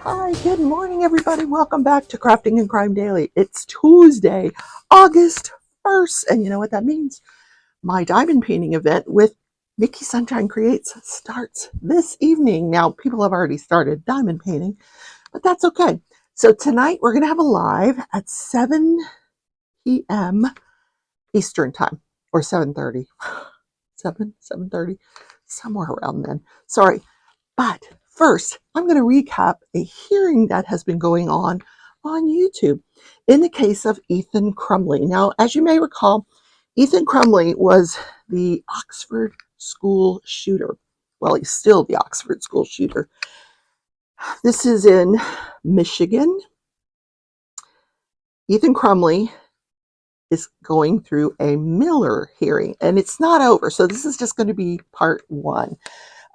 Hi, good morning, everybody. Welcome back to Crafting and Crime Daily. It's Tuesday, August 1st, and you know what that means? My diamond painting event with Mickey Sunshine Creates starts this evening. Now, people have already started diamond painting, but that's okay. So tonight we're going to have a live at 7 p.m. Eastern Time, or 7:30. 7:30, somewhere around then. Sorry. But first, I'm going to recap a hearing that has been going on YouTube in the case of Ethan Crumbly. Now, as you may recall, Ethan Crumbly was the Oxford school shooter. Well, he's still the Oxford school shooter. This is in Michigan. Ethan Crumbly is going through a Miller hearing, and it's not over. So this is just going to be part one.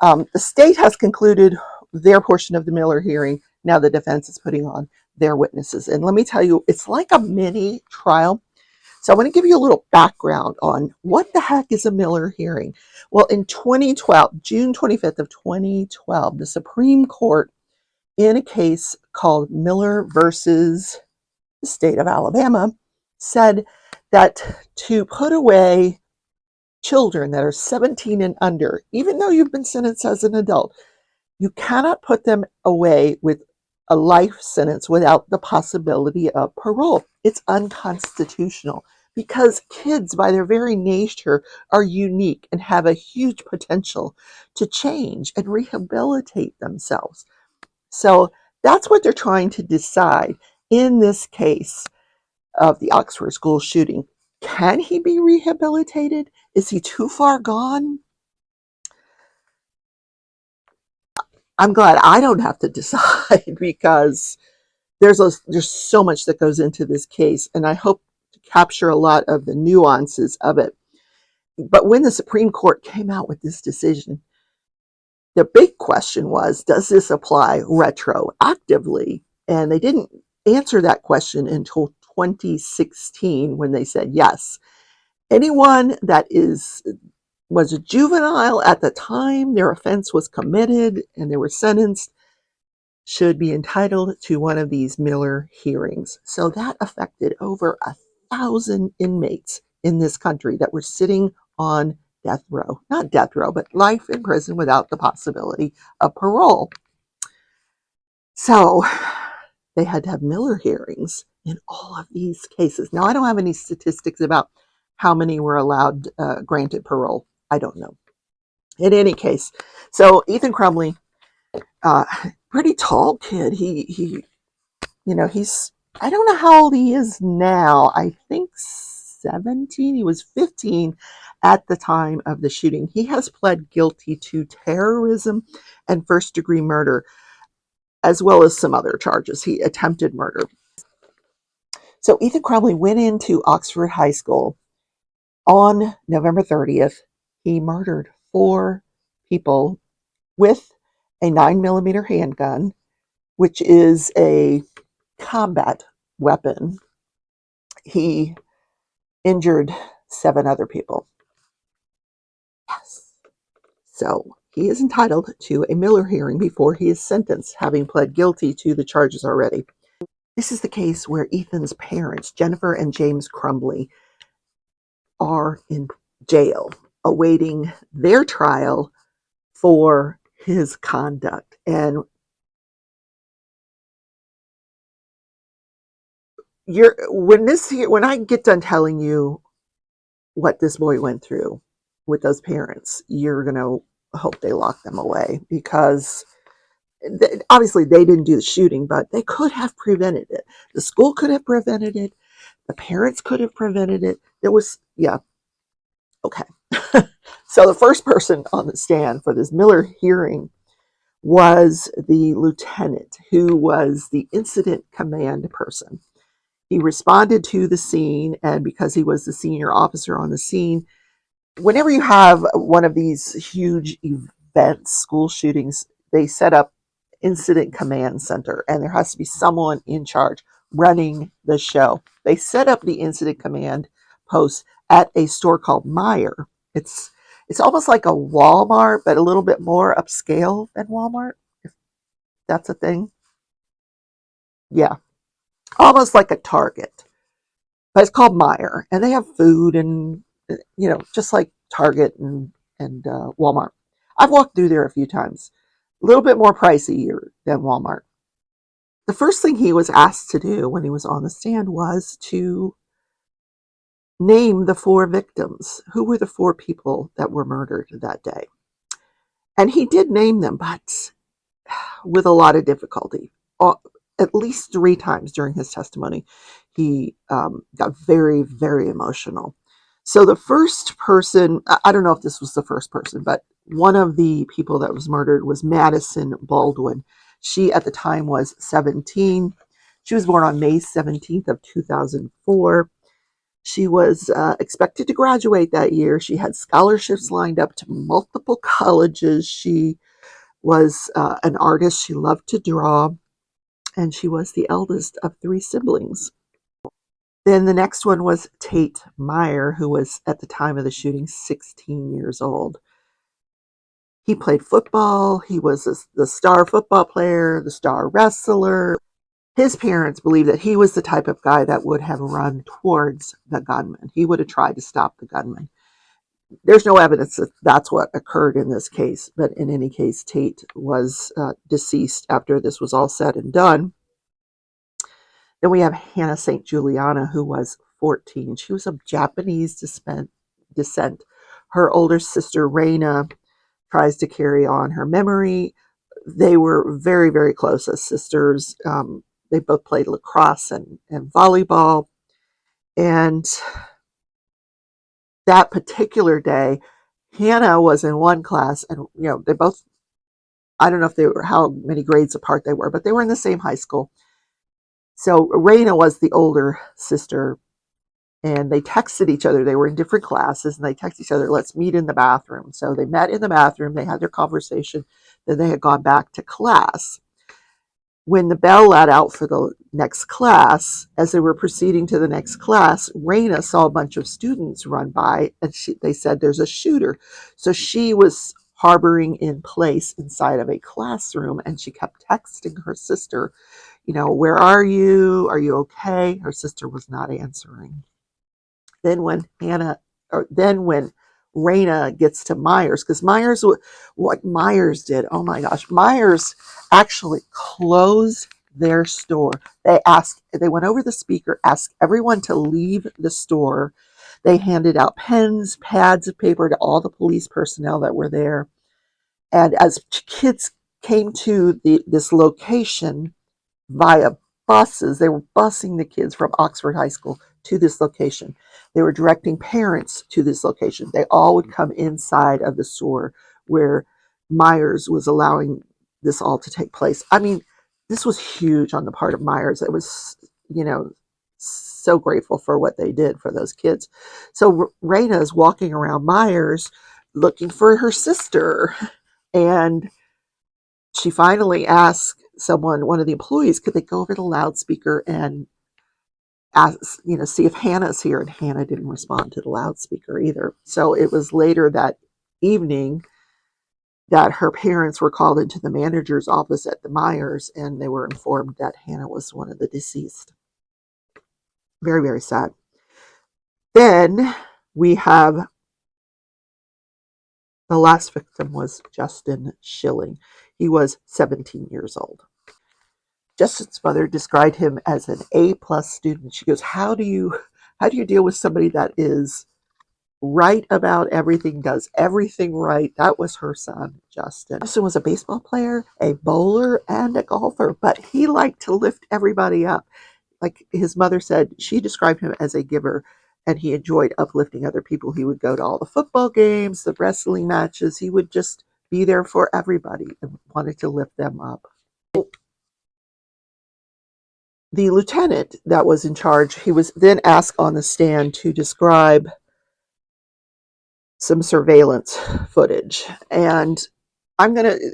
The state has concluded their portion of the Miller hearing. Now the defense is putting on their witnesses. And let me tell you, it's like a mini trial. So I want to give you a little background on what the heck is a Miller hearing. Well, in 2012, June 25th of 2012, the Supreme Court, in a case called Miller versus the state of Alabama, said that to put away children that are 17 and under, even though you've been sentenced as an adult, you cannot put them away with a life sentence without the possibility of parole. It's unconstitutional because kids, by their very nature, are unique and have a huge potential to change and rehabilitate themselves. So that's what they're trying to decide in this case of the Oxford school shooting. Can he be rehabilitated? Is he too far gone? I'm glad I don't have to decide because there's so much that goes into this case, and I hope to capture a lot of the nuances of it. But when the Supreme Court came out with this decision, the big question was, does this apply retroactively? And they didn't answer that question until 2016 when they said yes. Anyone that was a juvenile at the time their offense was committed and they were sentenced should be entitled to one of these Miller hearings. So that affected over 1,000 inmates in this country that were sitting on death row. Not death row, but life in prison without the possibility of parole. So they had to have Miller hearings in all of these cases. Now, I don't have any statistics about how many were allowed, granted parole. I don't know. In any case, so Ethan Crumbly, pretty tall kid. He he's, I don't know how old he is now. I think 17. He was 15 at the time of the shooting. He has pled guilty to terrorism and first-degree murder, as well as some other charges. He attempted murder. So Ethan Crumley went into Oxford High School on November 30th. He murdered 4 people with a 9mm handgun, which is a combat weapon. He injured 7 other people. Yes. So he is entitled to a Miller hearing before he is sentenced, having pled guilty to the charges already. This is the case where Ethan's parents, Jennifer and James Crumbly, are in jail awaiting their trial for his conduct. And when I get done telling you what this boy went through with those parents, you're going to hope they lock them away, because obviously they didn't do the shooting, but they could have prevented it. The school could have prevented it. The parents could have prevented it. Okay. So the first person on the stand for this Miller hearing was the lieutenant, who was the incident command person. He responded to the scene, and because he was the senior officer on the scene, whenever you have one of these huge events, school shootings, they set up incident command center, and there has to be someone in charge running the show. They set up the incident command post at a store called Meijer. It's almost like a Walmart, but a little bit more upscale than Walmart, if that's a thing. Yeah, almost like a Target, but it's called Meijer, and they have food and just like Target and Walmart. I've walked through there a few times. A little bit more pricey than Walmart. The first thing he was asked to do when he was on the stand was to name the four victims. Who were the four people that were murdered that day? And he did name them, but with a lot of difficulty. At least three times during his testimony, he got very, very emotional. So the first person, I don't know if this was the first person, but one of the people that was murdered was Madison Baldwin. She at the time was 17. She was born on May 17th of 2004. She was expected to graduate that year. She had scholarships lined up to multiple colleges. She was an artist. She loved to draw, and she was the eldest of three siblings. Then the next one was Tate Meyer, who was at the time of the shooting 16 years old. He played football. He was the star football player, the star wrestler. His parents believed that he was the type of guy that would have run towards the gunman. He would have tried to stop the gunman. There's no evidence that that's what occurred in this case, but in any case, Tate was deceased after this was all said and done. Then we have Hannah St. Juliana, who was 14. She was of Japanese descent. Her older sister, Raina, tries to carry on her memory. They were very, very close as sisters. They both played lacrosse and volleyball. And that particular day, Hannah was in one class, and they both, I don't know if they were how many grades apart they were, but they were in the same high school. So Raina was the older sister, and they texted each other. They were in different classes, and they texted each other, let's meet in the bathroom. So they met in the bathroom, they had their conversation, then they had gone back to class. When the bell let out for the next class, as they were proceeding to the next class, Raina saw a bunch of students run by, and they said there's a shooter. So she was harboring in place inside of a classroom, and she kept texting her sister, where are you? Are you okay? Her sister was not answering. Then when Raina gets to Myers, because what Myers did, oh my gosh, Myers actually closed their store. They went over the speaker, asked everyone to leave the store. They handed out pens, pads of paper to all the police personnel that were there. And as kids came to this location via buses, they were busing the kids from Oxford High School to this location. They were directing parents to this location. They all would come inside of the store where Myers was allowing this all to take place. I mean, this was huge on the part of Myers. It was, so grateful for what they did for those kids. So Raina is walking around Myers looking for her sister, and she finally asked one of the employees, could they go over the loudspeaker and ask, see if Hannah's here? And Hannah didn't respond to the loudspeaker either. So it was later that evening that her parents were called into the manager's office at the Myers, and they were informed that Hannah was one of the deceased. Very, very sad. Then we have the last victim was Justin Schilling. He was 17 years old. Justin's mother described him as an A-plus student. She goes, how do you deal with somebody that is right about everything, does everything right? That was her son, Justin. Justin was a baseball player, a bowler, and a golfer, but he liked to lift everybody up. Like his mother said, she described him as a giver, and he enjoyed uplifting other people. He would go to all the football games, the wrestling matches. He would just be there for everybody and wanted to lift them up. The lieutenant that was in charge, he was then asked on the stand to describe some surveillance footage. And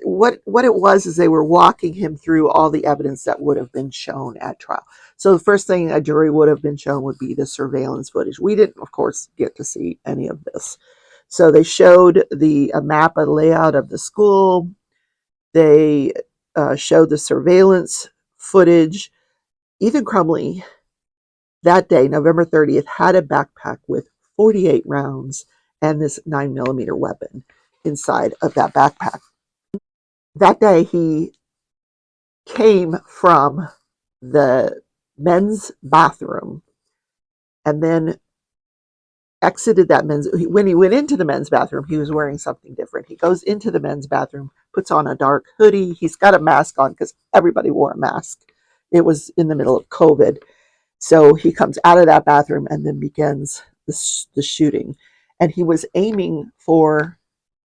what it was is they were walking him through all the evidence that would have been shown at trial. So the first thing a jury would have been shown would be the surveillance footage. We didn't, of course, get to see any of this. So they showed a map, a layout of the school. They showed the surveillance footage. Ethan Crumbley that day, November 30th, had a backpack with 48 rounds and this 9mm weapon inside of that backpack. That day, he came from the men's bathroom and then exited that men's. When he went into the men's bathroom, he was wearing something different. He goes into the men's bathroom, puts on a dark hoodie. He's got a mask on because everybody wore a mask. It was in the middle of COVID. So he comes out of that bathroom and then begins the shooting. And he was aiming for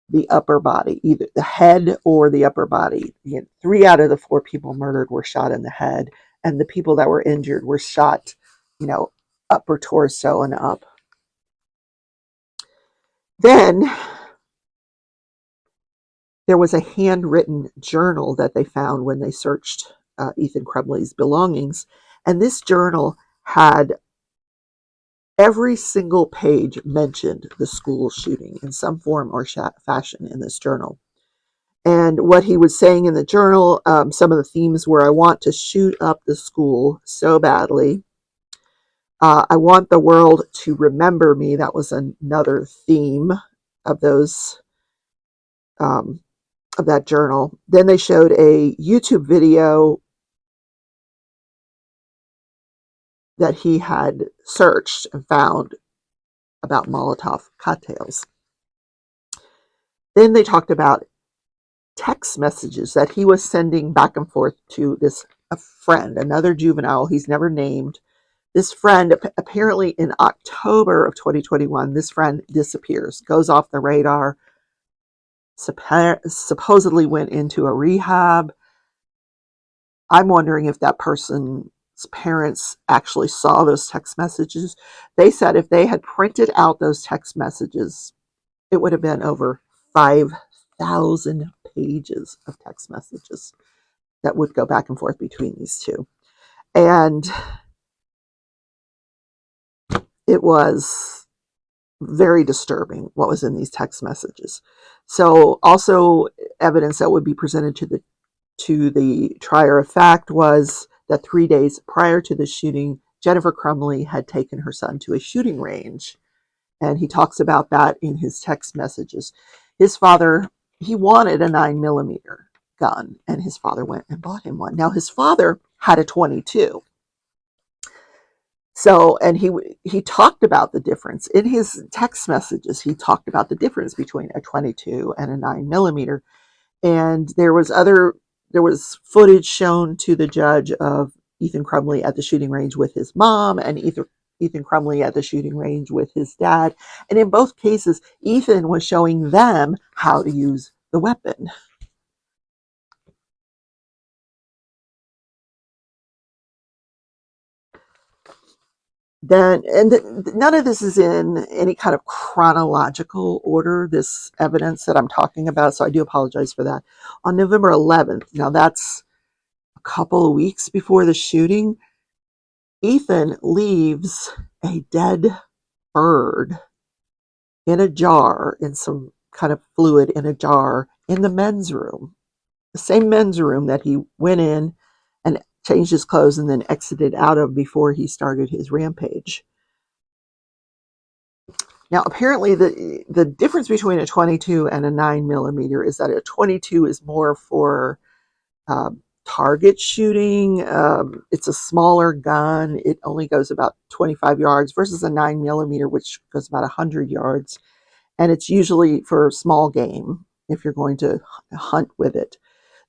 the upper body, either the head or the upper body. 3 out of the 4 people murdered were shot in the head, and the people that were injured were shot, upper torso and up. Then there was a handwritten journal that they found when they searched Ethan Crumbley's belongings, and this journal had every single page mentioned the school shooting in some form or fashion in this journal. And what he was saying in the journal, some of the themes were, I want to shoot up the school so badly. I want the world to remember me. That was another theme of those of that journal. Then they showed a YouTube video that he had searched and found about Molotov cocktails. Then they talked about text messages that he was sending back and forth to a friend, another juvenile he's never named. This friend, apparently in October of 2021, this friend disappears, goes off the radar, supposedly went into a rehab. I'm wondering if that person's parents actually saw those text messages. They said if they had printed out those text messages, it would have been over 5,000 pages of text messages that would go back and forth between these two. And it was very disturbing what was in these text messages. So also evidence that would be presented to the trier of fact was that 3 days prior to the shooting, Jennifer Crumbly had taken her son to a shooting range. And he talks about that in his text messages. His father, he wanted a 9mm gun, and his father went and bought him one. Now, his father had a 22. So, and he talked about the difference in his text messages. He talked about the difference between a 22 and a 9mm. And there was footage shown to the judge of Ethan Crumbley at the shooting range with his mom, and Ethan Crumbley at the shooting range with his dad. And in both cases, Ethan was showing them how to use the weapon. None of this is in any kind of chronological order, this evidence that I'm talking about, so I do apologize for that. On November 11th, now that's a couple of weeks before the shooting, Ethan leaves a dead bird in a jar, in some kind of fluid in a jar, in the men's room. The same men's room that he went in and changed his clothes and then exited out of before he started his rampage. Now, apparently, the difference between a 22 and a 9mm is that a 22 is more for target shooting. It's a smaller gun. It only goes about 25 yards versus a 9mm, which goes about 100 yards. And it's usually for small game if you're going to hunt with it.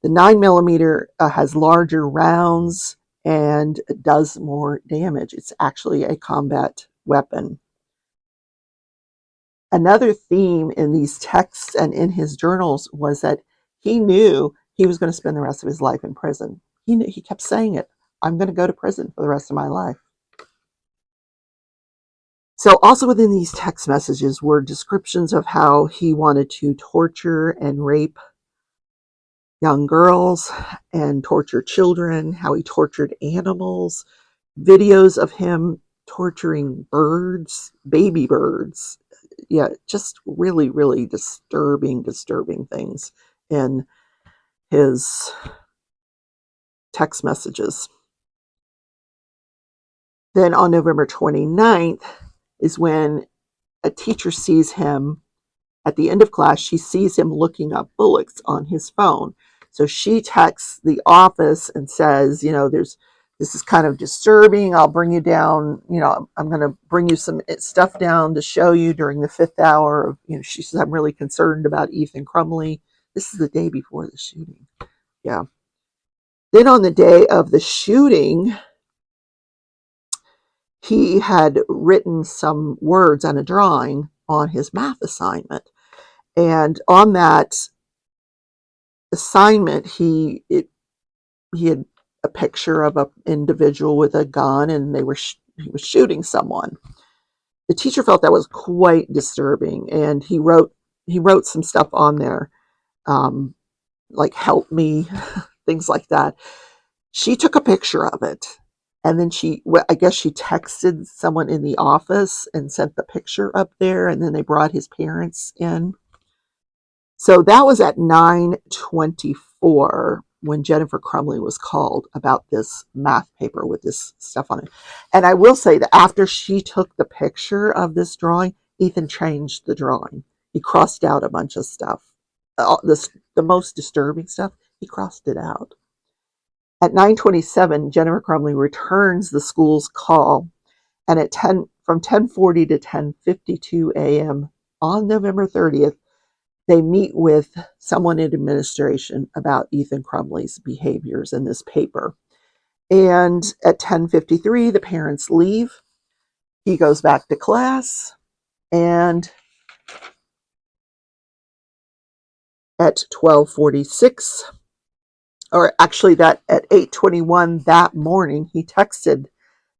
The 9mm has larger rounds and does more damage. It's actually a combat weapon. Another theme in these texts and in his journals was that he knew he was going to spend the rest of his life in prison. He kept saying it. I'm going to go to prison for the rest of my life. So also within these text messages were descriptions of how he wanted to torture and rape young girls and torture children, how he tortured animals, videos of him torturing birds, baby birds. Yeah, just really, really disturbing things in his text messages. Then on November 29th is when a teacher sees him at the end of class. She sees him looking up bullets on his phone. So she texts the office and says, this is kind of disturbing. I'll bring you down. I'm going to bring you some stuff down to show you during the 5th hour. She says, I'm really concerned about Ethan Crumbly. This is the day before the shooting. Yeah. Then on the day of the shooting, he had written some words on a drawing on his math assignment. And on that assignment, he had a picture of an individual with a gun, and he was shooting someone. The teacher felt that was quite disturbing, and he wrote some stuff on there, like "help me," things like that. She took a picture of it, and then I guess she texted someone in the office and sent the picture up there, and then they brought his parents in. So that was at 9:24 when Jennifer Crumbley was called about this math paper with this stuff on it. And I will say that after she took the picture of this drawing, Ethan changed the drawing. He crossed out a bunch of stuff. The most disturbing stuff, he crossed it out. At 9:27, Jennifer Crumbley returns the school's call, and from 10:40 to 10:52 a.m. on November 30th, they meet with someone in administration about Ethan Crumbley's behaviors in this paper. And at 10:53, the parents leave. He goes back to class, and at 12:46, or actually that at 8:21 that morning, he texted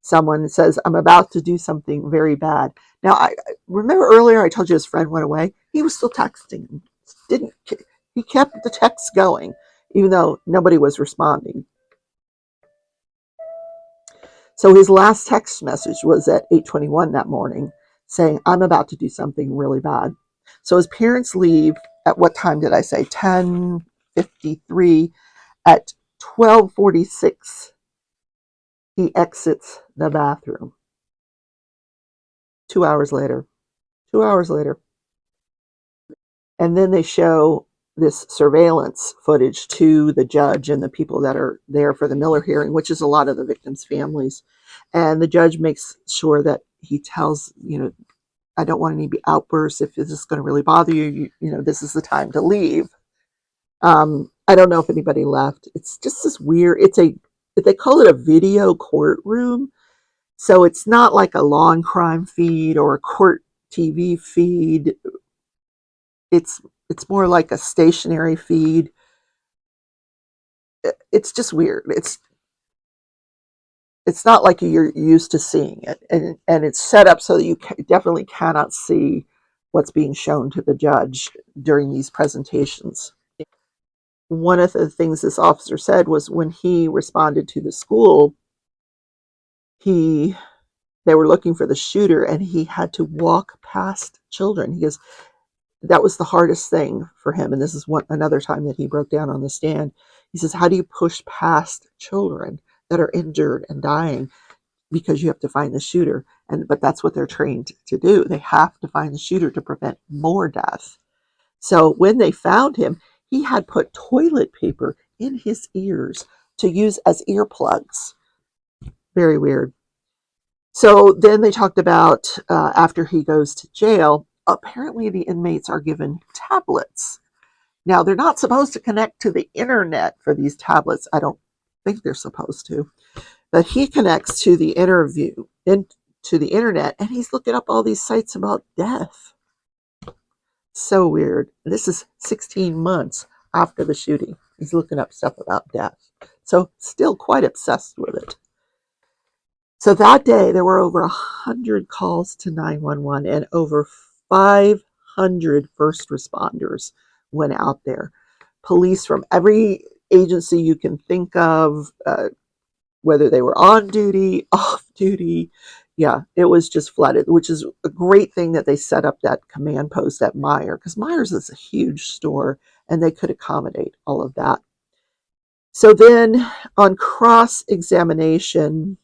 someone and says, I'm about to do something very bad. Now, I remember earlier I told you his friend went away. He was still texting him. He kept the text going, even though nobody was responding. So his last text message was at 8:21 that morning saying, I'm about to do something really bad. So his parents leave at what time did I say? 10:53. At 12:46, he exits the bathroom. 2 hours later. 2 hours later. And then they show this surveillance footage to the judge and the people that are there for the Miller hearing, which is a lot of the victims' families. And the judge makes sure that he tells, I don't want any outbursts. If this is going to really bother you, this is the time to leave. I don't know if anybody left. It's just this weird, they call it a video courtroom. So it's not like a law and crime feed or a court TV feed. It's more like a stationary feed. It's just weird. It's not like you're used to seeing it, and it's set up so that you definitely cannot see what's being shown to the judge during these presentations. One of the things this officer said was when he responded to the school, they were looking for the shooter, and he had to walk past children. He goes, that was the hardest thing for him. And this is another time that he broke down on the stand. He says, how do you push past children that are injured and dying because you have to find the shooter? But that's what they're trained to do. They have to find the shooter to prevent more death. So when they found him, he had put toilet paper in his ears to use as earplugs. Very weird. So then they talked about after he goes to jail, apparently the inmates are given tablets. Now, they're not supposed to connect to the internet for these tablets. I don't think they're supposed to. But he connects to the to the internet, and he's looking up all these sites about death. So weird. This is 16 months after the shooting. He's looking up stuff about death. So still quite obsessed with it. So that day, there were over 100 calls to 911, and over 500 first responders went out there. Police from every agency you can think of, whether they were on duty, off duty. Yeah, it was just flooded, which is a great thing that they set up that command post at Meijer, because Meijer's is a huge store, and they could accommodate all of that. So then on cross-examination,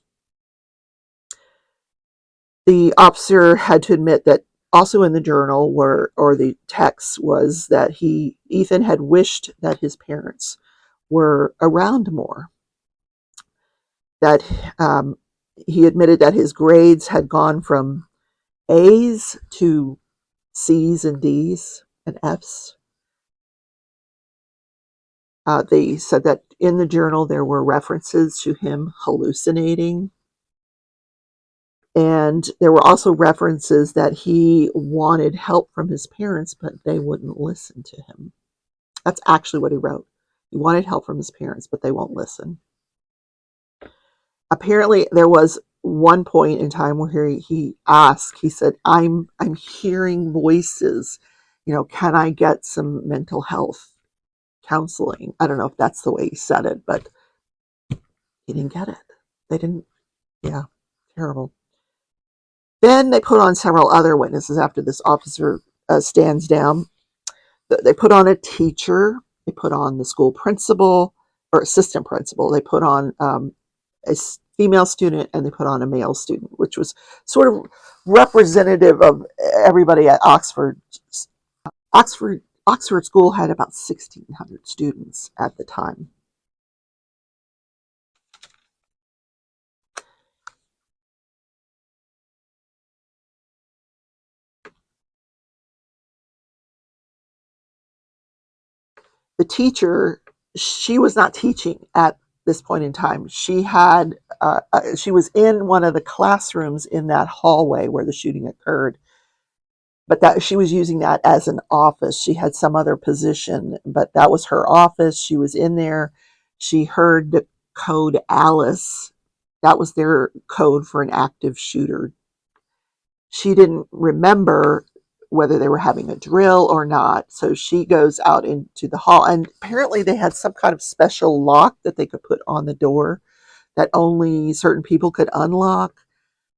The officer had to admit that also in the journal or the text was that Ethan had wished that his parents were around more. That he admitted that his grades had gone from A's to C's and D's and F's. They said that in the journal there were references to him hallucinating. And there were also references that he wanted help from his parents, but they wouldn't listen to him. That's actually what he wrote. He wanted help from his parents, but they won't listen. Apparently, there was one point in time where he asked, he said, I'm hearing voices. Can I get some mental health counseling? I don't know if that's the way he said it, but he didn't get it. They didn't, yeah, terrible. Then they put on several other witnesses after this officer stands down. They put on a teacher. They put on the school principal or assistant principal. They put on a female student, and they put on a male student, which was sort of representative of everybody at Oxford. Oxford School had about 1,600 students at the time. The teacher, she was not teaching at this point in time. She was in one of the classrooms in that hallway where the shooting occurred, but that she was using that as an office. She had some other position, but that was her office. She was in there. She heard the code Alice. That was their code for an active shooter. She didn't remember whether they were having a drill or not. So she goes out into the hall, and apparently they had some kind of special lock that they could put on the door that only certain people could unlock.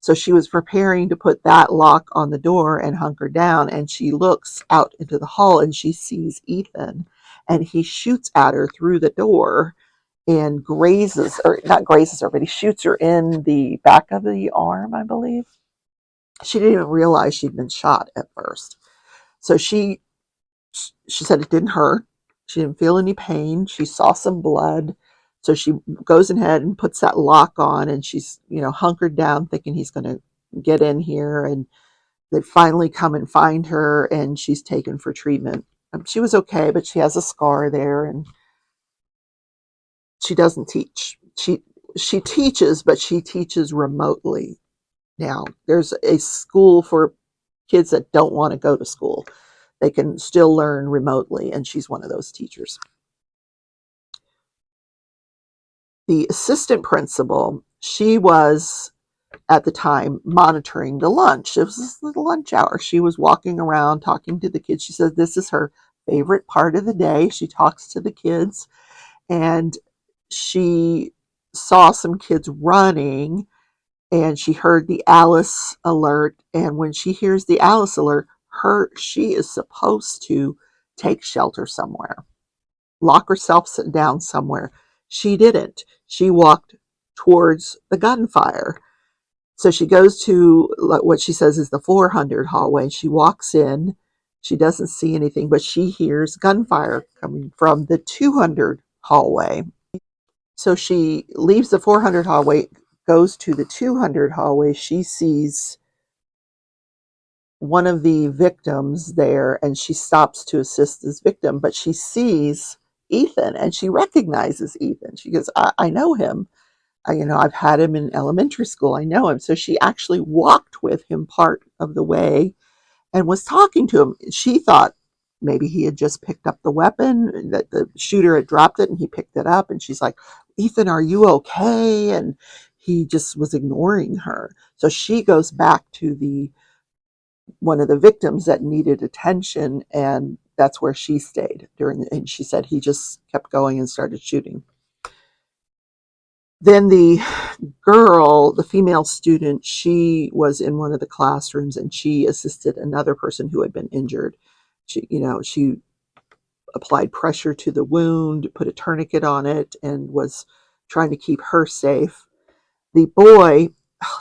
So she was preparing to put that lock on the door and hunker down, and she looks out into the hall and she sees Ethan, and he shoots at her through the door and grazes, or not grazes her, but he shoots her in the back of the arm, I believe. She didn't even realize she'd been shot at first. So she said it didn't hurt. She didn't feel any pain. She saw some blood. So she goes ahead and puts that lock on, and she's, hunkered down thinking he's going to get in here. And they finally come and find her, and she's taken for treatment. She was okay, but she has a scar there, and she doesn't teach. She teaches, but she teaches remotely. Now, there's a school for kids that don't want to go to school. They can still learn remotely, and she's one of those teachers. The assistant principal, she was at the time monitoring the lunch. It was the lunch hour. She was walking around talking to the kids. She says this is her favorite part of the day. She talks to the kids, and she saw some kids running, and she heard the Alice alert. And when she hears the Alice alert, she is supposed to take shelter somewhere, lock herself down somewhere. She didn't. She walked towards the gunfire. So she goes to what she says is the 400 hallway. She walks in. She doesn't see anything, but she hears gunfire coming from the 200 hallway. So she leaves the 400 hallway, goes to the 200 hallway. She sees one of the victims there, and she stops to assist this victim, but she sees Ethan, and she recognizes Ethan. She goes, I know him. I've had him in elementary school. I know him. So she actually walked with him part of the way and was talking to him. She thought maybe he had just picked up the weapon, that the shooter had dropped it and he picked it up. And she's like, Ethan, are you okay? And he just was ignoring her. So she goes back to one of the victims that needed attention, and that's where she stayed and she said he just kept going and started shooting. Then the girl, the female student, she was in one of the classrooms, and she assisted another person who had been injured. She applied pressure to the wound, put a tourniquet on it, and was trying to keep her safe. The boy,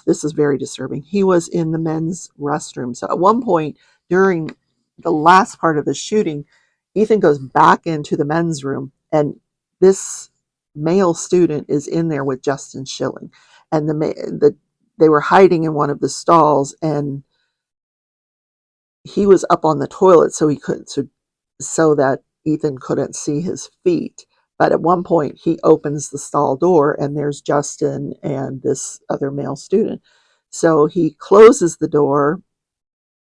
this is very disturbing. He was in the men's restroom. So at one point during the last part of the shooting, Ethan goes back into the men's room, and this male student is in there with Justin Schilling, and they were hiding in one of the stalls, and he was up on the toilet, so he couldn't so that Ethan couldn't see his feet. But at one point, he opens the stall door, and there's Justin and this other male student. So he closes the door,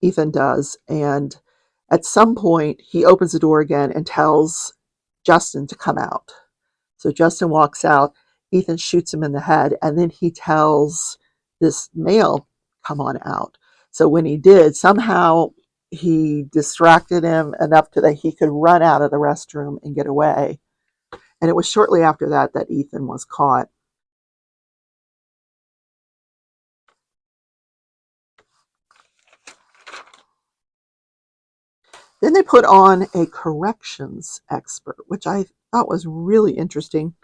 Ethan does, and at some point, he opens the door again and tells Justin to come out. So Justin walks out, Ethan shoots him in the head, and then he tells this male, come on out. So when he did, somehow he distracted him enough that he could run out of the restroom and get away. And it was shortly after that that Ethan was caught. Then they put on a corrections expert, which I thought was really interesting.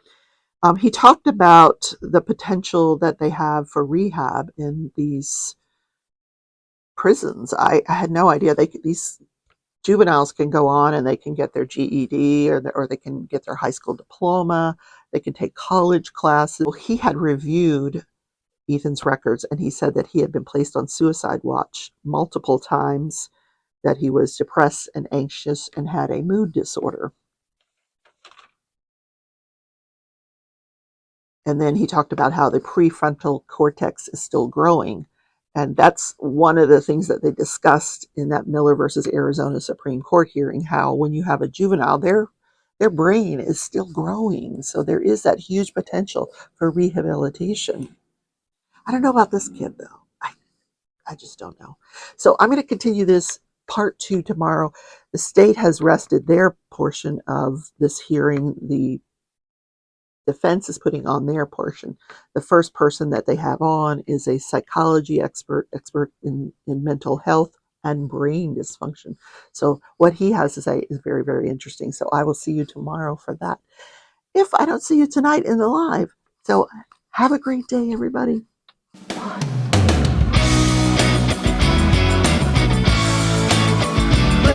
He talked about the potential that they have for rehab in these prisons. I had no idea these juveniles can go on and they can get their GED, or they can get their high school diploma. They can take college classes. Well, he had reviewed Ethan's records, and he said that he had been placed on suicide watch multiple times, that he was depressed and anxious and had a mood disorder. And then he talked about how the prefrontal cortex is still growing. And that's one of the things that they discussed in that Miller versus Arizona Supreme Court hearing, how when you have a juvenile, their brain is still growing. So there is that huge potential for rehabilitation. I don't know about this kid, though. I just don't know. So I'm going to continue this part 2 tomorrow. The state has rested their portion of this hearing. The defense is putting on their portion. The first person that they have on is a psychology expert in mental health and brain dysfunction. So what he has to say is very, very interesting. So I will see you tomorrow for that, if I don't see you tonight in the live. So have a great day, everybody.